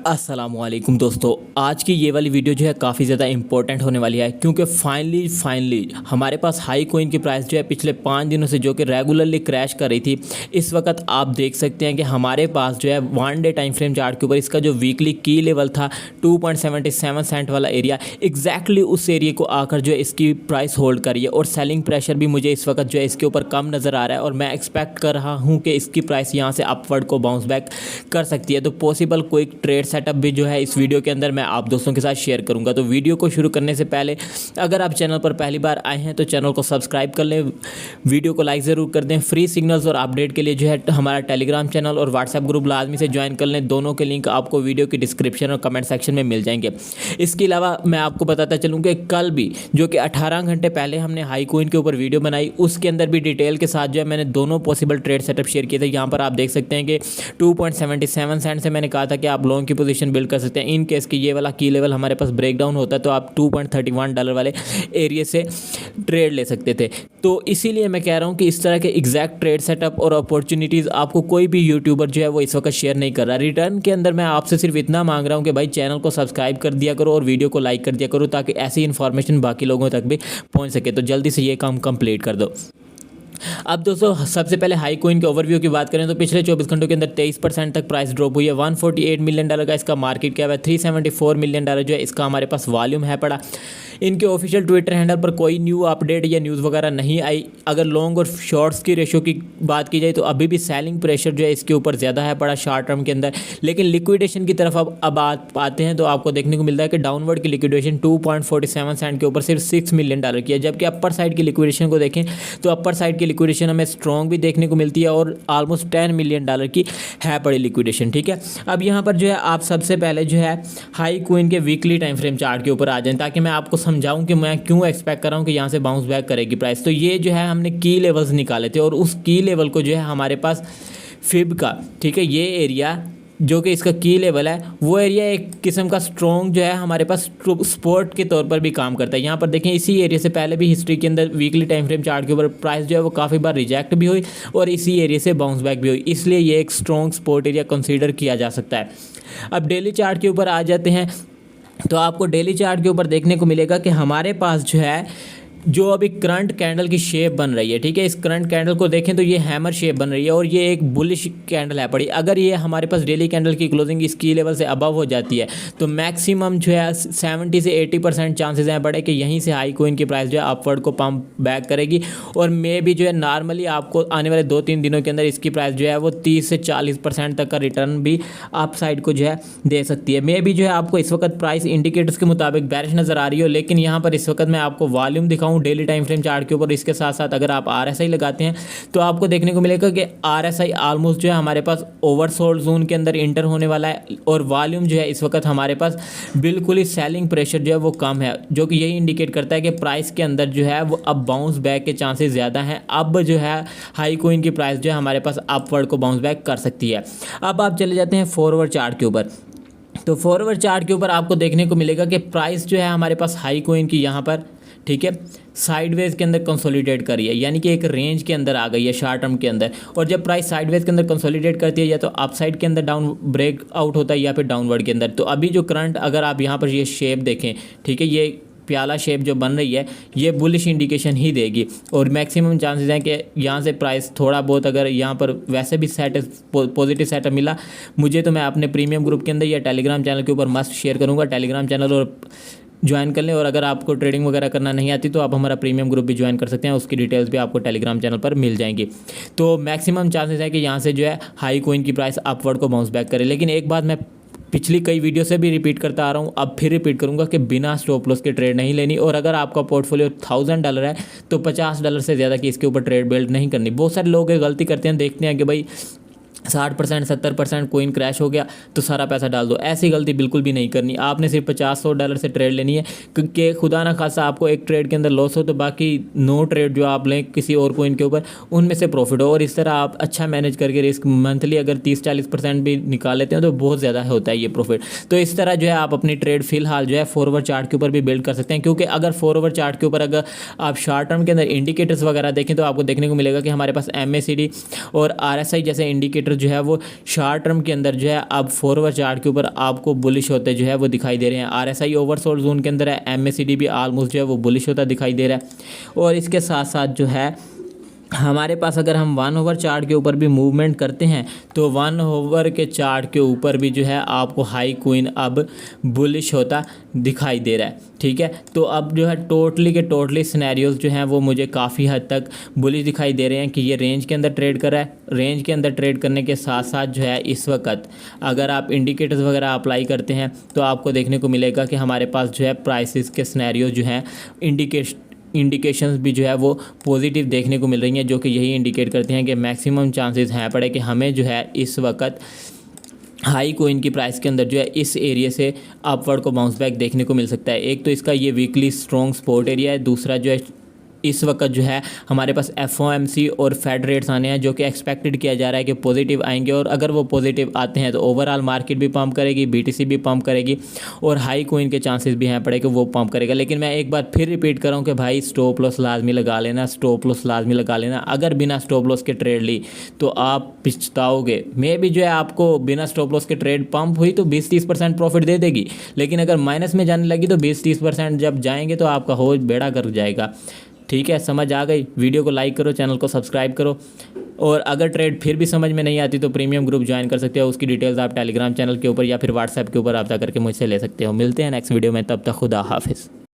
अस्सलामुअलैकुम दोस्तों, आज की ये वाली वीडियो जो है काफ़ी ज़्यादा इंपॉर्टेंट होने वाली है क्योंकि फाइनली हमारे पास हाई कोइन की प्राइस जो है पिछले 5 दिनों से जो कि रेगुलरली क्रैश कर रही थी, इस वक्त आप देख सकते हैं कि हमारे पास जो है 1 डे टाइम फ्रेम चार्ट के ऊपर इसका जो वीकली की लेवल था 2.77 सेंट वाला एरिया, एग्जैक्टली उस एरिया को आकर जो है इसकी प्राइस होल्ड करी है। और सेलिंग प्रेशर भी मुझे इस वक्त जो है इसके ऊपर कम नज़र आ रहा है और मैं एक्सपेक्ट कर रहा हूँ कि इसकी प्राइस यहाँ से अपवर्ड को बाउंस बैक कर सकती है। तो पॉसिबल कोई ट्रेड सेटअप भी जो है इस वीडियो के अंदर मैं आप दोस्तों के साथ शेयर करूंगा। तो वीडियो को शुरू करने से पहले अगर आप चैनल पर पहली बार आए हैं तो चैनल को सब्सक्राइब कर लें, वीडियो को लाइक ज़रूर कर दें। फ्री सिग्नल्स और अपडेट के लिए जो है हमारा टेलीग्राम चैनल और व्हाट्सएप ग्रुप लाजमी से ज्वाइन कर लें। दोनों के लिंक आपको वीडियो की डिस्क्रिप्शन और कमेंट सेक्शन में मिल जाएंगे। इसके अलावा मैं आपको बताता चलूँ कि कल भी जो कि 18 घंटे पहले हमने हाई कोइन के ऊपर वीडियो बनाई, उसके अंदर भी डिटेल के साथ जो है मैंने दोनों पॉसिबल ट्रेड सेटअप शेयर किए थे। यहाँ पर आप देख सकते हैं कि 2.77 सेंट से मैंने कहा था कि आप लॉन्ग की पोजीशन बिल्ड कर सकते हैं। इन केस कि ये वाला की लेवल हमारे पास ब्रेक डाउन होता है तो आप $2.31 वाले एरिया से ट्रेड ले सकते थे। तो इसीलिए मैं कह रहा हूँ कि इस तरह के एग्जैक्ट ट्रेड सेटअप और अपॉर्चुनिटीज़ आपको कोई भी यूट्यूबर जो है वो इस वक्त शेयर नहीं कर रहा। रिटर्न के अंदर मैं आपसे सिर्फ इतना मांग रहा हूँ कि भाई चैनल को सब्सक्राइब कर दिया करो और वीडियो को लाइक कर दिया करो ताकि ऐसी इन्फॉर्मेशन बाकी लोगों तक भी पहुँच सके। तो जल्दी से ये काम कंप्लीट कर दो। अब दोस्तों सबसे पहले हाई कोइन के ओवरव्यू की बात करें तो पिछले 24 घंटों के अंदर 23% तक प्राइस ड्रॉप हुई है। $148 मिलियन का इसका मार्केट कैप है। $374 मिलियन जो है इसका हमारे पास वॉल्यूम है पड़ा। इनके ऑफिशियल ट्विटर हैंडल पर कोई न्यू अपडेट या न्यूज़ वगैरह नहीं आई। अगर लॉन्ग और शॉर्ट्स की रेशो की बात की जाए तो अभी भी सेलिंग प्रेशर जो है इसके ऊपर ज़्यादा है पड़ा शॉर्ट टर्म के अंदर। लेकिन लिक्विडेशन की तरफ अब आते हैं तो आपको देखने को मिलता है कि डाउनवर्ड की लिक्विडेशन 2.47 सेंट के ऊपर सिर्फ $6 मिलियन की है। जबकि अपर साइड की लिक्विडेशन को देखें तो अपर साइड की लिक्विडेशन हमें स्ट्रॉन्ग भी देखने को मिलती है और ऑलमोस्ट $10 मिलियन की है पड़ी लिक्विडेशन। ठीक है, अब यहाँ पर जो है आप सबसे पहले जो है हाई कोइन के वीकली टाइम फ्रेम चार्ट के ऊपर आ जाएं ताकि मैं आपको समझाऊं कि मैं क्यों एक्सपेक्ट कर रहा हूं कि यहाँ से बाउंस बैक करेगी प्राइस। तो ये जो है हमने की लेवल्स निकाले थे और उस की लेवल को जो है हमारे पास फिब का, ठीक है, ये एरिया जो कि इसका की लेवल है वो एरिया एक किस्म का स्ट्रॉन्ग जो है हमारे पास सपोर्ट के तौर पर भी काम करता है। यहाँ पर देखें इसी एरिया से पहले भी हिस्ट्री के अंदर वीकली टाइम फ्रेम चार्ट के ऊपर प्राइस जो है वो काफ़ी बार रिजेक्ट भी हुई और इसी एरिया से बाउंस बैक भी हुई, इसलिए ये एक स्ट्रॉन्ग सपोर्ट एरिया कंसीडर किया जा सकता है। अब डेली चार्ट के ऊपर आ जाते हैं तो आपको डेली चार्ट के ऊपर देखने को मिलेगा कि हमारे पास जो है जो अभी करंट कैंडल की शेप बन रही है, ठीक है, इस करंट कैंडल को देखें तो ये हैमर शेप बन रही है और ये एक बुलिश कैंडल है पड़ी। अगर ये हमारे पास डेली कैंडल की क्लोजिंग इस की लेवल से अबव हो जाती है तो मैक्सिमम जो है 70 से 80% चांसेस हैं बड़े कि यहीं से हाई कोइन की प्राइस जो है अपवर्ड को पंप बैक करेगी और मे भी जो है नॉर्मली आपको आने वाले 2-3 दिनों के अंदर इसकी प्राइस जो है वो 30 से 40% तक का रिटर्न भी अप साइड को जो है दे सकती है। मे भी जो है आपको इस वक्त प्राइस इंडिकेटर्स के मुताबिक बेरिश नज़र आ रही हो, लेकिन यहाँ पर इस वक्त मैं आपको वॉल्यूम दिखाऊँ डेली टाइम फ्रेम चार्ट के ऊपर। इसके साथ साथ अगर आप RSI लगाते हैं तो आपको देखने को मिलेगा कि RSI ऑलमोस्ट जो है हमारे पास ओवरसोल्ड जोन के अंदर इंटर होने वाला है और वॉल्यूम जो है इस वक्त हमारे पास बिल्कुल ही सेलिंग प्रेशर जो है वो कम है, जो कि यही इंडिकेट करता है कि प्राइस के अंदर जो है वो अब बाउंस बैक के चांसेस ज़्यादा हैं। अब जो है हाई कोइन की प्राइस जो है हमारे पास अपवर्ड को बाउंस बैक कर सकती है। अब आप चले जाते हैं फॉरवर्ड चार्ट के ऊपर। तो फॉरवर्ड चार्ट के ऊपर आपको देखने को मिलेगा कि प्राइस जो है हमारे पास हाई कोइन की यहाँ पर, ठीक है, साइडवेज के अंदर कंसोलिडेट करी है, यानी कि एक रेंज के अंदर आ गई है शॉर्ट टर्म के अंदर। और जब प्राइस साइडवेज के अंदर कंसोलिडेट करती है या तो अपसाइड के अंदर डाउन ब्रेक आउट होता है या फिर डाउनवर्ड के अंदर। तो अभी जो करंट अगर आप यहाँ पर ये शेप देखें, ठीक है, ये प्याला शेप जो बन रही है ये बुलिश इंडिकेशन ही देगी और मैक्सिमम चांसेस हैं कि यहाँ से प्राइस थोड़ा बहुत अगर यहाँ पर वैसे भी पॉजिटिव सेटअप मिला मुझे तो मैं अपने प्रीमियम ग्रुप के अंदर या टेलीग्राम चैनल के ऊपर मस्ट शेयर करूँगा। टेलीग्राम चैनल और ज्वाइन कर लें और अगर आपको ट्रेडिंग वगैरह करना नहीं आती तो आप हमारा प्रीमियम ग्रुप भी ज्वाइन कर सकते हैं, उसकी डिटेल्स भी आपको टेलीग्राम चैनल पर मिल जाएंगी। तो मैक्सिमम चांसेस है कि यहाँ से जो है हाई कोइन की प्राइस अपवर्ड को बाउंस बैक करे। लेकिन एक बात मैं पिछली कई वीडियो से भी रिपीट करता आ रहा हूँ, अब फिर रिपीट करूँगा कि बिना स्टॉप लॉस के ट्रेड नहीं लेनी और अगर आपका पोर्टफोलियो $1000 है तो $50 से ज़्यादा की इसके ऊपर ट्रेड बिल्ड नहीं करनी। बहुत सारे लोग ये गलती करते हैं, देखते हैं कि भाई 60% 70% कोइन क्रैश हो गया तो सारा पैसा डाल दो। ऐसी गलती बिल्कुल भी नहीं करनी। आपने सिर्फ $50-100 से ट्रेड लेनी है क्योंकि खुदा ना खासा आपको एक ट्रेड के अंदर लॉस हो तो बाकी 9 ट्रेड जो आप लें किसी और कोइन के ऊपर उनमें से प्रॉफिट हो। और इस तरह आप अच्छा मैनेज करके रिस्क मंथली अगर 30-40% भी निकाल लेते हैं तो बहुत ज़्यादा होता है ये प्रॉफिट। तो इस तरह जो है आप अपनी ट्रेड फिलहाल जो है फॉरवर्ड चार्ट के ऊपर भी बिल्ड कर सकते हैं, क्योंकि अगर फॉरवर्ड चार्ट के ऊपर अगर आप शॉर्ट टर्म के अंदर इंडिकेटर्स वगैरह देखें तो आपको देखने को मिलेगा कि हमारे पास MACD और RSI जैसे इंडिकेटर जो है वो शॉर्ट टर्म के अंदर जो है अब फॉरवर्ड चार्ट के ऊपर आपको बुलिश होते जो है वो दिखाई दे रहे हैं। RSI ओवरसोल्ड जोन के अंदर है, MACD भी ऑलमोस्ट जो है वो बुलिश होता दिखाई दे रहा है। और इसके साथ साथ जो है हमारे पास अगर हम 1 ओवर चार्ट के ऊपर भी मूवमेंट करते हैं तो 1 ओवर के चार्ट के ऊपर भी जो है आपको हाई क्वीन अब बुलिश होता दिखाई दे रहा है। ठीक है, तो अब जो है टोटली सिनेरियोज जो हैं वो मुझे काफ़ी हद तक बुलिश दिखाई दे रहे हैं कि ये रेंज के अंदर ट्रेड कर रहा है। रेंज के अंदर ट्रेड करने के साथ साथ जो है इस वक्त अगर आप इंडिकेटर्स वगैरह अप्लाई करते हैं तो आपको देखने को मिलेगा कि हमारे पास जो है प्राइसेस के सिनेरियोज जो हैं इंडिकेशंस भी जो है वो पॉजिटिव देखने को मिल रही हैं, जो कि यही इंडिकेट करते हैं कि मैक्सिमम चांसेस हैं पड़े कि हमें जो है इस वक्त हाई कोइन की प्राइस के अंदर जो है इस एरिया से अपवर्ड को बाउंस बैक देखने को मिल सकता है। एक तो इसका ये वीकली स्ट्रॉन्ग सपोर्ट एरिया है, दूसरा जो है इस वक्त जो है हमारे पास FOMC और फेड रेट्स आने हैं जो कि एक्सपेक्टेड किया जा रहा है कि पॉजिटिव आएंगे, और अगर वो पॉजिटिव आते हैं तो ओवरऑल मार्केट भी पंप करेगी, BTC भी पंप करेगी और हाई कोइन के चांसेस भी हैं पड़े कि वो पंप करेगा। लेकिन मैं एक बार फिर रिपीट कर रहा हूँ कि भाई स्टॉप लॉस लाजमी लगा लेना, स्टॉप लॉस लाजमी लगा लेना। अगर बिना स्टॉप लॉस के ट्रेड ली तो आप पछताओगे। मे भी जो है आपको बिना स्टॉप लॉस के ट्रेड पंप हुई तो 20-30% प्रॉफिट दे देगी, लेकिन अगर माइनस में जाने लगी तो 20-30% जब जाएंगे तो आपका हो बेड़ा कर जाएगा। ठीक है, समझ आ गई? वीडियो को लाइक करो, चैनल को सब्सक्राइब करो, और अगर ट्रेड फिर भी समझ में नहीं आती तो प्रीमियम ग्रुप ज्वाइन कर सकते हो। उसकी डिटेल्स आप टेलीग्राम चैनल के ऊपर या फिर व्हाट्सएप के ऊपर रब्ता करके मुझसे ले सकते हो। मिलते हैं नेक्स्ट वीडियो में, तब तक खुदा हाफिज़।